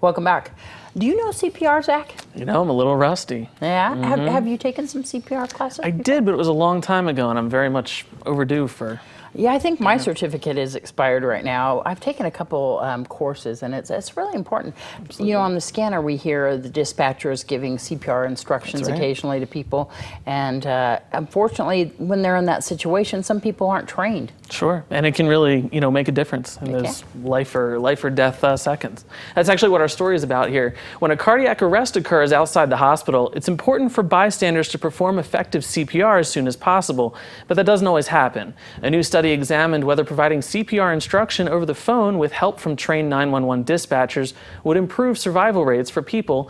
Welcome back. Do you know CPR, Zach? You know, I'm a little rusty. Yeah? Have you taken some CPR classes? I did, but it was a long time ago, and I'm very much overdue for... Yeah, I think my certificate is expired right now. I've taken a couple courses, and it's really important. Absolutely. You know, on the scanner, we hear the dispatchers giving CPR instructions occasionally to people, and unfortunately, when they're in that situation, some people aren't trained. Sure, and it can really, you know, make a difference in those life or death seconds. That's actually what our story is about here. When a cardiac arrest occurs outside the hospital, it's important for bystanders to perform effective CPR as soon as possible, but that doesn't always happen. A new study examined whether providing CPR instruction over the phone with help from trained 911 dispatchers would improve survival rates for people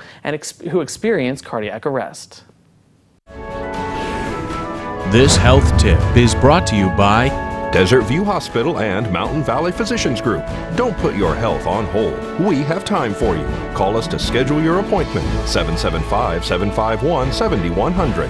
who experience cardiac arrest. This health tip is brought to you by Desert View Hospital and Mountain Valley Physicians Group. Don't put your health on hold. We have time for you. Call us to schedule your appointment. 775-751-7100.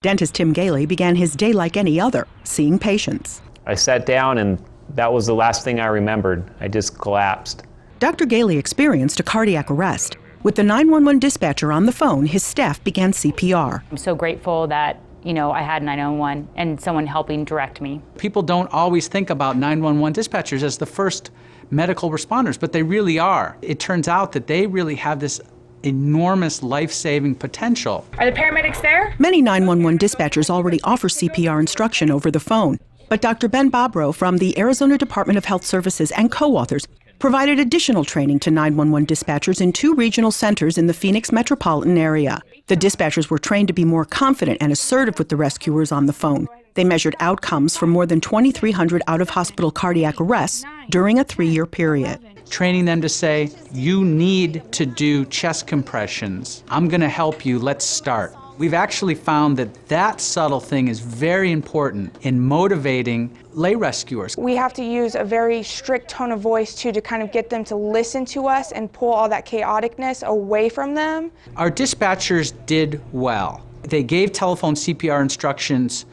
Dentist Tim Gailey began his day like any other, seeing patients. I sat down and that was the last thing I remembered. I just collapsed. Dr. Gailey experienced a cardiac arrest. With the 911 dispatcher on the phone, his staff began CPR. I'm so grateful that I had 911 and someone helping direct me. People don't always think about 911 dispatchers as the first medical responders, but they really are. It turns out that they really have this enormous life-saving potential. Are the paramedics there? Many 911 dispatchers already offer CPR instruction over the phone, but Dr. Ben Bobrow from the Arizona Department of Health Services and co-authors provided additional training to 911 dispatchers in 2 regional centers in the Phoenix metropolitan area. The dispatchers were trained to be more confident and assertive with the rescuers on the phone. They measured outcomes for more than 2,300 out-of-hospital cardiac arrests during a 3-year period. Training them to say, you need to do chest compressions. I'm going to help you. Let's start. We've actually found that that subtle thing is very important in motivating lay rescuers. We have to use a very strict tone of voice too to kind of get them to listen to us and pull all that chaoticness away from them. Our dispatchers did well. They gave telephone CPR instructions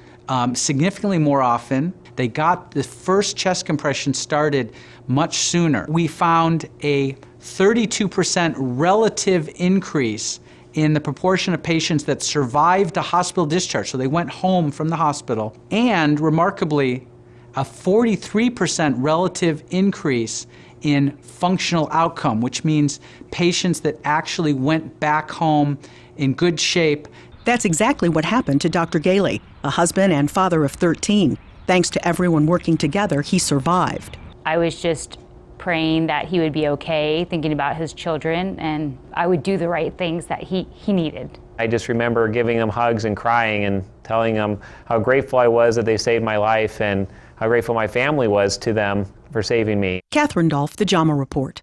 significantly more often. They got the first chest compression started much sooner. We found a 32% relative increase in the proportion of patients that survived a hospital discharge, so they went home from the hospital, and remarkably, a 43% relative increase in functional outcome, which means patients that actually went back home in good shape. That's exactly what happened to Dr. Gailey, a husband and father of 13. Thanks to everyone working together, he survived. I was just praying that he would be okay, thinking about his children, and I would do the right things that he needed. I just remember giving them hugs and crying and telling them how grateful I was that they saved my life and how grateful my family was to them for saving me. Catherine Dolf, The JAMA Report.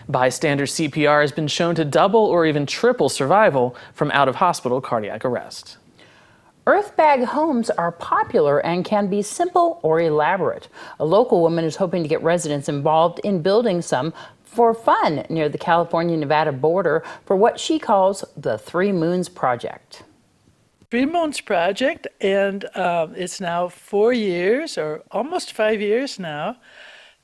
Bystander CPR has been shown to double or even triple survival from out-of-hospital cardiac arrest. Earthbag homes are popular and can be simple or elaborate. A local woman is hoping to get residents involved in building some for fun near the California-Nevada border for what she calls the 3 Moons Project. 3 Moons Project, and it's now 4 years, or almost 5 years now,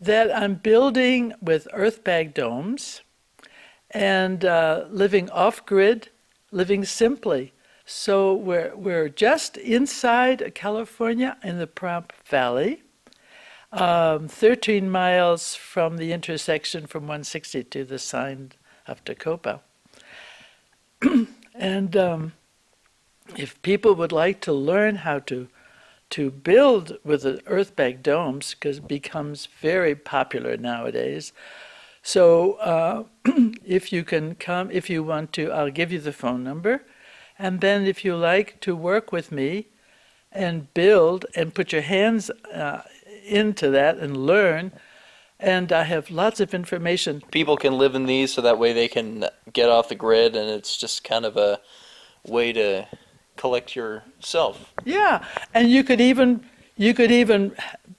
that I'm building with earthbag domes and living off-grid, living simply. So we're just inside California in the Prompt Valley, 13 miles from the intersection from 160 to the sign of Tacopa. And if people would like to learn how to build with the earthbag domes, because it becomes very popular nowadays. So if you can come, if you want to, I'll give you the phone number. And then if you like to work with me and build and put your hands into that and learn, and I have lots of information. People can live in these so that way they can get off the grid, and it's just kind of a way to collect yourself. Yeah, and you could even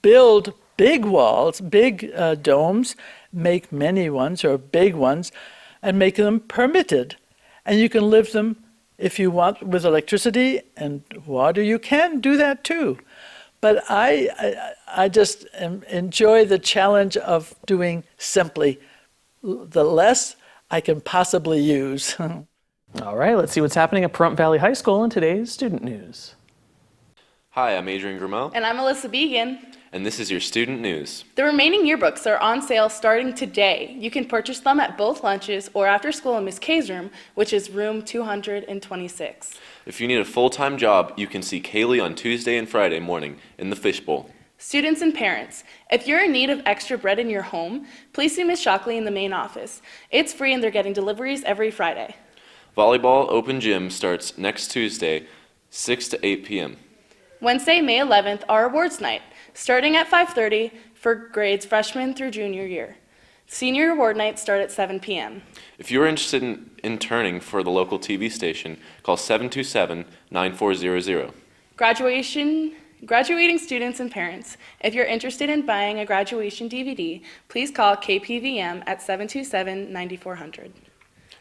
build big walls, big domes, make many ones or big ones, and make them permitted. And you can live them if you want with electricity and water. You can do that too. But I just enjoy the challenge of doing simply the less I can possibly use. All right, let's see what's happening at Pahrump Valley High School in today's student news. Hi, I'm Adrian Grimaud. And I'm Alyssa Began. And this is your student news. The remaining yearbooks are on sale starting today. You can purchase them at both lunches or after school in Miss Kay's room, which is room 226. If you need a full-time job, you can see Kaylee on Tuesday and Friday morning in the Fishbowl. Students and parents, if you're in need of extra bread in your home, please see Miss Shockley in the main office. It's free and they're getting deliveries every Friday. Volleyball Open Gym starts next Tuesday, 6 to 8 p.m. Wednesday, May 11th, our awards night, starting at 5:30 for grades freshman through junior year. Senior award nights start at 7 p.m. If you're interested in interning for the local TV station, call 727-9400. Graduating students and parents, if you're interested in buying a graduation DVD, please call KPVM at 727-9400.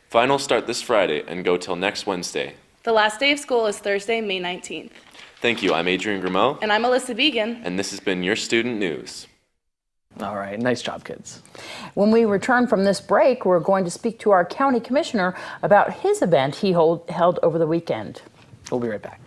Finals start this Friday and go till next Wednesday. The last day of school is Thursday, May 19th. Thank you. I'm Adrian Grimaud. And I'm Alyssa Began. And this has been your student news. All right, nice job, kids. When we return from this break, we're going to speak to our county commissioner about his event he held over the weekend. We'll be right back.